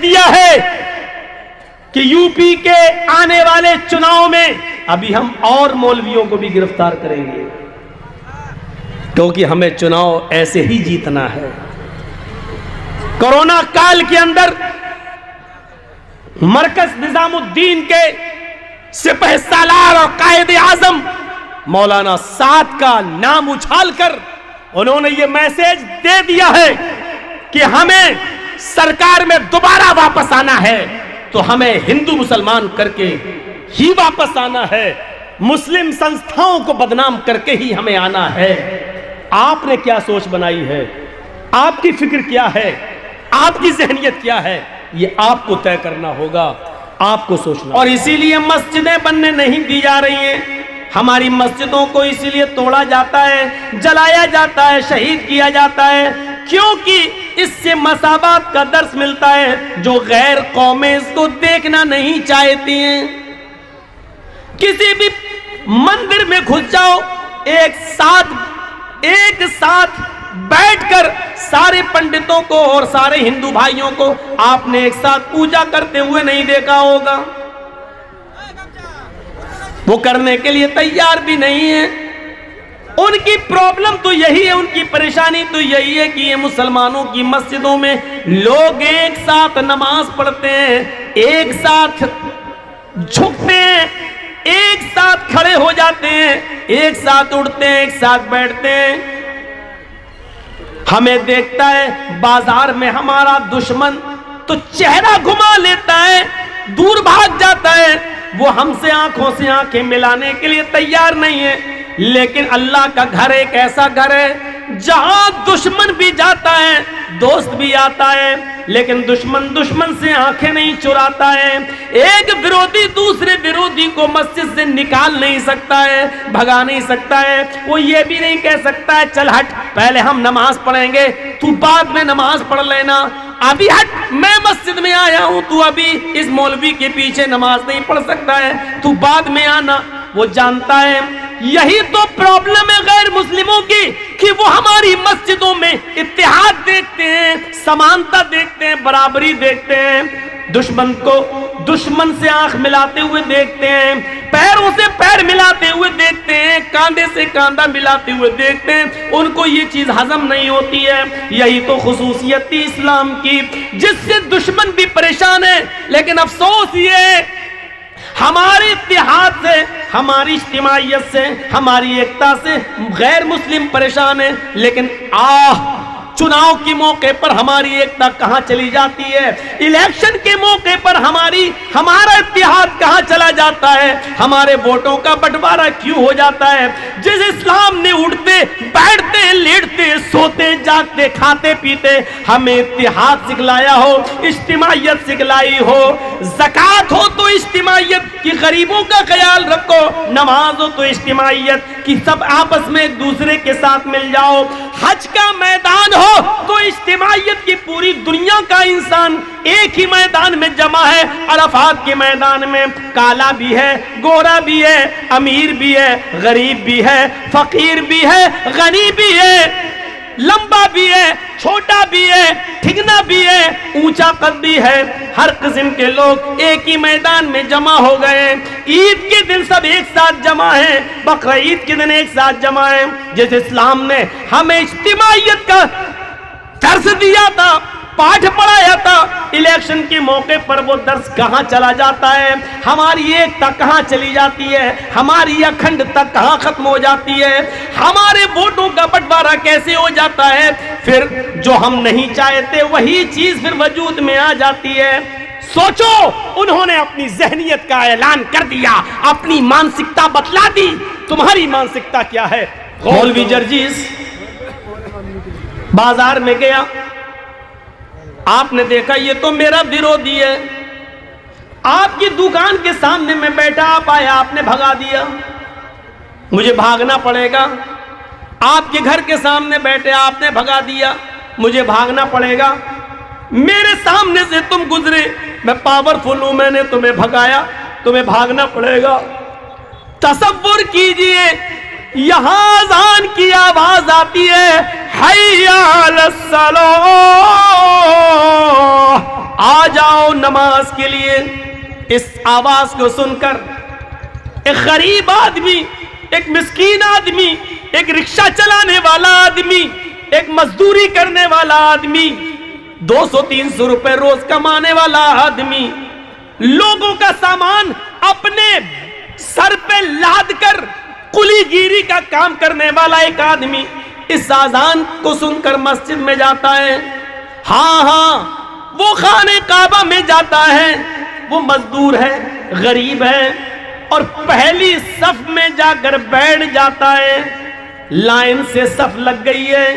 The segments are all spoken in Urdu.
دیا ہے کہ یو پی کے آنے والے چناؤ میں ابھی ہم اور مولویوں کو بھی گرفتار کریں گے، کیونکہ ہمیں چناؤ ایسے ہی جیتنا ہے۔ کورونا کال کے اندر مرکز نظام الدین کے سپہ سالار اور قائد اعظم مولانا سعد کا نام اچھال کر انہوں نے یہ میسج دے دیا ہے کہ ہمیں سرکار میں دوبارہ واپس آنا ہے تو ہمیں ہندو مسلمان کر کے ہی واپس آنا ہے، مسلم سنستھاؤں کو بدنام کر کے ہی ہمیں آنا ہے۔ آپ نے کیا سوچ بنائی ہے؟ آپ کی فکر کیا ہے؟ آپ کی ذہنیت کیا ہے؟ یہ آپ کو طے کرنا ہوگا، آپ کو سوچنا۔ اور اسی لیے مسجدیں بننے نہیں دی جا رہی ہیں، ہماری مسجدوں کو اسی لیے توڑا جاتا ہے، جلایا جاتا ہے، شہید کیا جاتا ہے، کیونکہ اس سے مساوات کا درس ملتا ہے جو غیر قومیں اس کو دیکھنا نہیں چاہتی ہیں۔ کسی بھی مندر میں گھس جاؤ، ایک ساتھ بیٹھ کر سارے پنڈتوں کو اور سارے ہندو بھائیوں کو آپ نے ایک ساتھ پوجا کرتے ہوئے نہیں دیکھا ہوگا، وہ کرنے کے لیے تیار بھی نہیں ہے۔ ان کی پرابلم تو یہی ہے، ان کی پریشانی تو یہی ہے کہ یہ مسلمانوں کی مسجدوں میں لوگ ایک ساتھ نماز پڑھتے ہیں، ایک ساتھ جھکتے ہیں، ایک ساتھ کھڑے ہو جاتے ہیں، ایک ساتھ اٹھتے ہیں، ایک ساتھ بیٹھتے ہیں۔ ہمیں دیکھتا ہے بازار میں ہمارا دشمن تو چہرہ گھما لیتا ہے، دور بھاگ جاتا ہے، وہ ہم سے آنکھوں سے آنکھیں ملانے کے لیے تیار نہیں ہے۔ لیکن اللہ کا گھر ایک ایسا گھر ہے جہاں دشمن بھی جاتا ہے، دوست بھی آتا ہے، لیکن دشمن سے آنکھیں نہیں چراتا ہے۔ ایک ویرودھی دوسرے ویرودھی کو مسجد سے نکال نہیں سکتا ہے، بھگا نہیں سکتا ہے۔ وہ یہ بھی نہیں کہہ سکتا ہے چل ہٹ پہلے ہم نماز پڑھیں گے، تو بعد میں نماز پڑھ لینا، ابھی ہٹ میں مسجد میں آیا ہوں، تو ابھی اس مولوی کے پیچھے نماز نہیں پڑھ سکتا ہے، تو بعد میں آنا۔ وہ جانتا ہے یہی تو پرابلم ہے غیر مسلموں کی کہ وہ ہماری مسجدوں میں اتحاد دیکھتے ہیں، سمانتا دیکھتے ہیں، برابری دیکھتے ہیں، دشمن کو دشمن سے آنکھ ملاتے ہوئے دیکھتے ہیں، پیروں سے پیر ملاتے ہوئے دیکھتے ہیں، کاندھے سے کاندھا ملاتے ہوئے دیکھتے ہیں۔ ان کو یہ چیز ہضم نہیں ہوتی ہے۔ یہی تو خصوصیت تھی اسلام کی جس سے دشمن بھی پریشان ہے۔ لیکن افسوس یہ ہے ہمارے اتحاد سے، ہماری اجتماعیت سے، ہماری ایکتا سے غیر مسلم پریشان ہیں، لیکن چناؤ کے موقع پر ہماری ایکتا کہاں چلی جاتی ہے، الیکشن کے موقع پر ہمارا اتحاد کہاں چلا جاتا ہے، ہمارے ووٹوں کا بٹوارا کیوں ہو جاتا ہے۔ جس اسلام نے اٹھتے بیٹھتے لیٹتے سوتے جاگتے کھاتے پیتے ہمیں اتحاد سکھلایا ہو، اجتماعیت سکھلائی ہو، زکوٰۃ ہو تو اجتماعیت کی، غریبوں کا خیال رکھو، نماز ہو تو اجتماعیت کی، سب آپس میں ایک دوسرے کے ساتھ مل جاؤ، حج کا میدان ہو تو اجتماعیت کی، پوری دنیا کا انسان ایک ہی میدان میں جمع ہے۔ عرفات کے میدان میں کالا بھی ہے، گورا بھی ہے، امیر بھی ہے، غریب بھی ہے، فقیر بھی ہے، غنی بھی ہے، لمبا بھی ہے، چھوٹا بھی ہے، ٹھگنا بھی ہے، اونچا قد بھی ہے، ہر قسم کے لوگ ایک ہی میدان میں جمع ہو گئے۔ عید کے دن سب ایک ساتھ جمع ہیں، بقرہ عید کے دن ایک ساتھ جمع ہیں۔ جس اسلام نے ہمیں اجتماعیت کا درس دیا تھا، پاٹھ پڑھایا تھا، الیکشن کے موقع پر وہ درس کہاں چلا جاتا ہے، ہماری ایکتا کہاں چلی جاتی ہے، ہماری اکھنڈتا کہاں ختم ہو جاتی ہے، ہمارے ووٹوں کا بٹوارا کیسے ہو جاتا ہے، پھر جو ہم نہیں چاہتے وہی چیز پھر وجود میں آ جاتی ہے۔ سوچو انہوں نے اپنی ذہنیت کا اعلان کر دیا، اپنی مانسکتا بتلا دی، تمہاری مانسکتا کیا ہے؟ مولوی جرجیس بازار میں گیا، آپ نے دیکھا یہ تو میرا ویرودھی ہے، آپ کی دکان کے سامنے میں بیٹھا، آپ آیا، آپ نے بھگا دیا، مجھے بھاگنا پڑے گا۔ آپ کے گھر کے سامنے بیٹھے، آپ نے بھگا دیا، مجھے بھاگنا پڑے گا۔ میرے سامنے سے تم گزرے، میں پاورفل ہوں، میں نے تمہیں بھگایا، تمہیں بھاگنا پڑے گا۔ تصور کیجئے یہاں اذان کی آواز آتی ہے، حی علی الصلاۃ، آ جاؤ نماز کے لیے۔ اس آواز کو سن کر ایک غریب آدمی، ایک مسکین آدمی، ایک رکشہ چلانے والا آدمی، ایک مزدوری کرنے والا آدمی، 200-300 روپے روز کمانے والا آدمی، لوگوں کا سامان اپنے سر پہ لاد کر کلی گیری کا کام کرنے والا ایک آدمی اس اذان کو سن کر مسجد میں جاتا ہے۔ ہاں وہ خانہ کعبہ میں جاتا ہے، وہ مزدور ہے، غریب ہے، اور پہلی صف میں جا کر بیٹھ جاتا ہے۔ لائن سے صف لگ گئی ہے،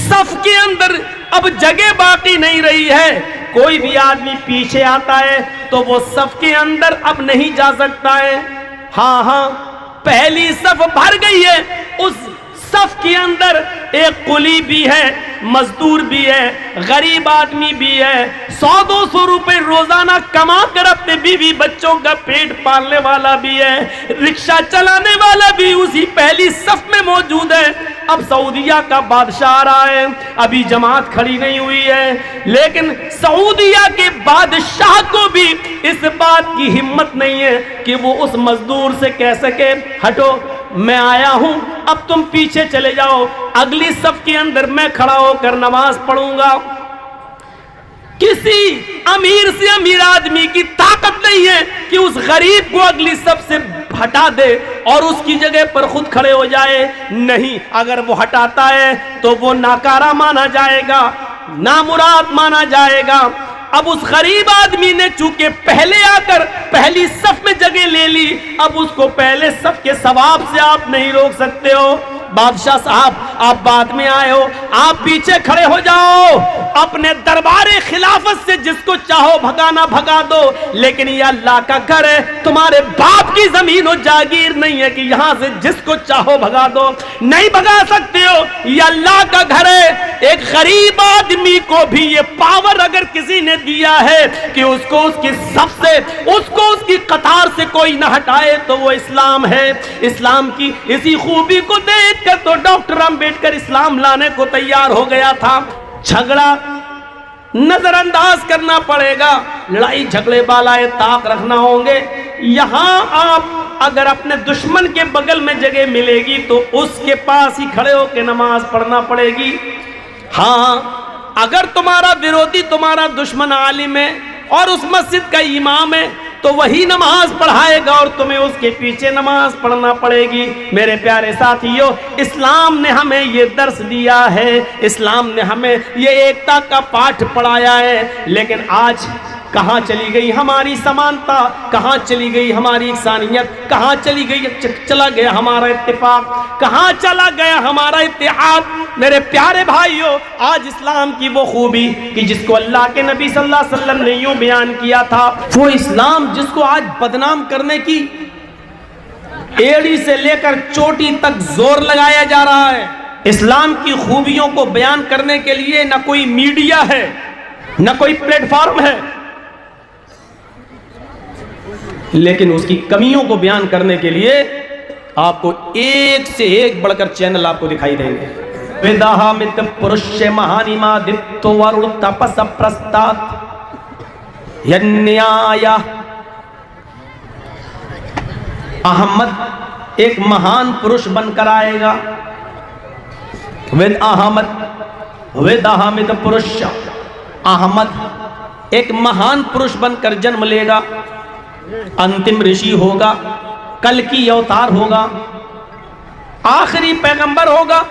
صف کے اندر اب جگہ باقی نہیں رہی ہے، کوئی بھی آدمی پیچھے آتا ہے تو وہ صف کے اندر اب نہیں جا سکتا ہے۔ ہاں پہلی صف بھر گئی ہے، اس صف کے اندر ایک قلی بھی ہے، مزدور بھی ہے، غریب آدمی بھی ہے، 100-200 روپے روزانہ کما کر اپنے بیوی بچوں کا پیٹ پالنے والا بھی ہے، رکشہ چلانے والا بھی اسی پہلی صف میں موجود ہے۔ اب سعودیہ کا بادشاہ آ رہا ہے، ابھی جماعت کھڑی نہیں ہوئی ہے، لیکن سعودیہ کے بادشاہ کو بھی اس بات کی ہمت نہیں ہے کہ وہ اس مزدور سے کہہ سکے ہٹو میں آیا ہوں، اب تم پیچھے چلے جاؤ، اگلی صف کے اندر میں کھڑا ہو کر نماز پڑھوں گا۔ کسی امیر سے امیر آدمی کی طاقت نہیں ہے کہ اس غریب کو اگلی صف سے ہٹا دے اور اس کی جگہ پر خود کھڑے ہو جائے۔ نہیں، اگر وہ ہٹاتا ہے تو وہ ناکارہ مانا جائے گا، نامراد مانا جائے گا۔ اب اس غریب آدمی نے چونکہ پہلے آ کر پہلی صف میں جگہ لے لی، اب اس کو پہلے صف کے ثواب سے آپ نہیں روک سکتے ہو۔ بادشاہ صاحب آپ بعد میں آئے ہو، آپ پیچھے کھڑے ہو جاؤ، اپنے دربار خلافت سے جس کو چاہو بھگانا بھگا دو، لیکن یہ اللہ کا گھر ہے، تمہارے باپ کی زمین و جاگیر نہیں ہے کہ یہاں سے جس کو چاہو بھگا دو، نہیں بھگا سکتے ہو، یہ اللہ کا گھر ہے۔ ایک غریب آدمی کو بھی یہ پاور اگر کسی نے دیا ہے کہ اس کو اس کی صف سے، اس کو اس کی قطار سے کوئی نہ ہٹائے تو وہ اسلام ہے۔ اسلام کی اسی خوبی کو دیکھ کر تو ڈاکٹر امبیڈکر اسلام لانے کو تیار ہو گیا تھا۔ جھگڑا نظر انداز کرنا پڑے گا، لڑائی جھگڑے بالائے طاق رکھنا ہوں گے۔ یہاں آپ اگر اپنے دشمن کے بغل میں جگہ ملے گی تو اس کے پاس ہی کھڑے ہو کے نماز پڑھنا پڑے گی۔ ہاں اگر تمہارا ویرودھی تمہارا دشمن عالم ہے اور اس مسجد کا امام ہے تو وہی نماز پڑھائے گا اور تمہیں اس کے پیچھے نماز پڑھنا پڑے گی۔ میرے پیارے ساتھیو، اسلام نے ہمیں یہ درس دیا ہے، اسلام نے ہمیں یہ ایکتا کا پاٹھ پڑھایا ہے، لیکن آج کہاں چلی گئی ہماری سمانتا، کہاں چلی گئی ہماری انسانیت، کہاں چلا گیا ہمارا اتفاق، کہاں چلا گیا ہمارا اتحاد۔ میرے پیارے بھائیو، آج اسلام کی وہ خوبی کہ جس کو اللہ کے نبی صلی اللہ علیہ وسلم نے یوں بیان کیا تھا، وہ اسلام جس کو آج بدنام کرنے کی ایڑی سے لے کر چوٹی تک زور لگایا جا رہا ہے۔ اسلام کی خوبیوں کو بیان کرنے کے لیے نہ کوئی میڈیا ہے، نہ کوئی پلیٹ فارم ہے، لیکن اس کی کمیوں کو بیان کرنے کے لیے آپ کو ایک سے ایک بڑھ کر چینل آپ کو دکھائی دیں گے۔ ویداہامت پرش مہانیما دتو ورڑ تپس پرستات ینیایا۔ احمد ایک مہان پرش بن کر آئے گا۔ ویداہامت پرش، احمد ایک مہان پرش بن کر جنم لے گا، انتم رشی ہوگا، کل کی اوتار ہوگا، آخری پیغمبر ہوگا۔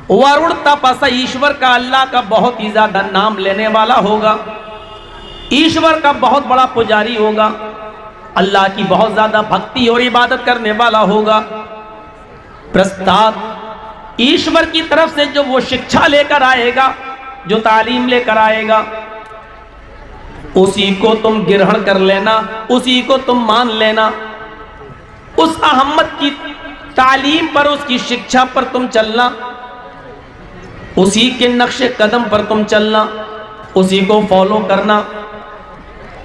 ورڑ تپس، ایشور کا، اللہ کا بہت ہی زیادہ نام لینے والا ہوگا، ایشور کا بہت بڑا پجاری ہوگا، اللہ کی بہت زیادہ بھکتی اور عبادت کرنے والا ہوگا۔ پرستاد، ایشور کی طرف سے جو وہ شکشا لے کر آئے گا، جو تعلیم لے کر آئے گا، اسی کو تم گرہن کر لینا، اسی کو تم مان لینا۔ اس احمد کی تعلیم پر، اس کی شکشا پر تم چلنا، اسی کے نقش قدم پر تم چلنا، اسی کو فالو کرنا۔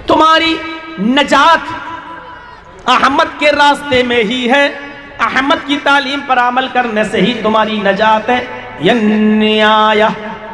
تمہاری نجات احمد کے راستے میں ہی ہے، احمد کی تعلیم پر عمل کرنے سے ہی تمہاری نجات ہے۔ ینیایا،